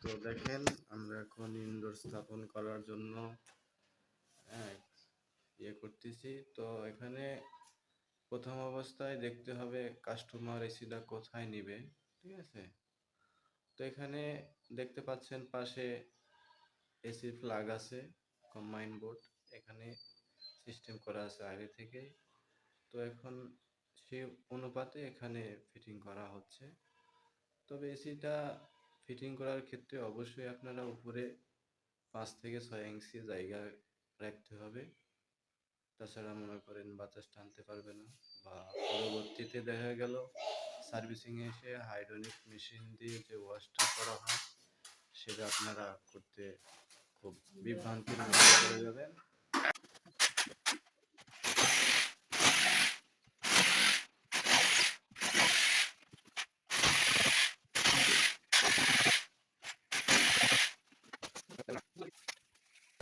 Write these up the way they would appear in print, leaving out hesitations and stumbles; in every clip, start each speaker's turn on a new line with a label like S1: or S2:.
S1: তো দেখেন আমরা এখন ইনডোর স্থাপন করার জন্য হ্যাঁ করতেছি। তো এখানে প্রথম অবস্থায় দেখতে হবে কাস্টমার এসিটা কোথায় নিবে, ঠিক আছে। তো এখানে দেখতে পাচ্ছেন পাশে এসির প্লাগ আছে, কম্বাইন বোর্ড এখানে সিস্টেম করা আছে আগে থেকেই। তো এখন সেই অনুপাতে এখানে ফিটিং করা হচ্ছে। তবে এসিটা ফিটিং করার ক্ষেত্রে অবশ্যই আপনারা উপরে 5 থেকে 6 ইঞ্চি জায়গা রাখতে হবে, তাছাড়া মনে করেন বাতাস টানতে পারবে না। বা পরবর্তীতে দেখা গেল সার্ভিসিংয়ে এসে হাইড্রোলিক মেশিন দিয়ে যে ওয়াশটা করা হয় সেটা আপনারা করতে খুব বিভ্রান্তির মধ্যে পড়ে যাবেন।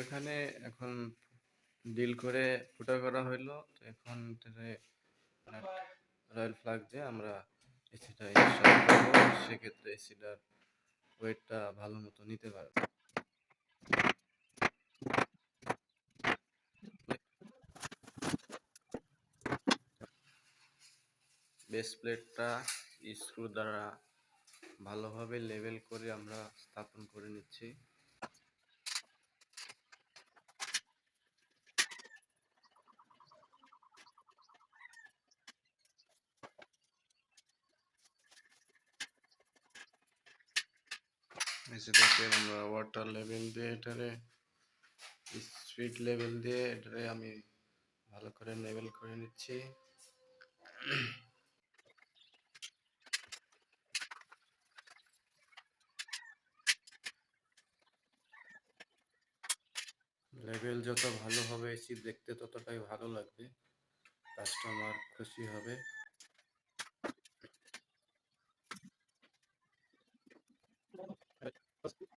S1: এখানে এখন ডিল করে ফুটা করা হইলো। তো এখন রয়্যাল ফ্লাগ দিয়ে আমরা এসিটা ইনস্টল করবো, সেক্ষেত্রে এসিটার ওয়েটটা ভালো মতো নিতে পারবে। বেস প্লেটটা স্ক্রু দ্বারা ভালোভাবে লেভেল করে আমরা স্থাপন করে নিচ্ছি। এসিটাকে আমরা ওয়াটার লেভেল দিয়ে এটারে স্পিড লেভেল দিয়ে এটারে আমি ভালো করে লেভেল করে নিচ্ছি। লেভেল যত ভালো হবে এসি দেখতে ততটাই ভালো লাগবে, কাস্টমার খুশি হবে।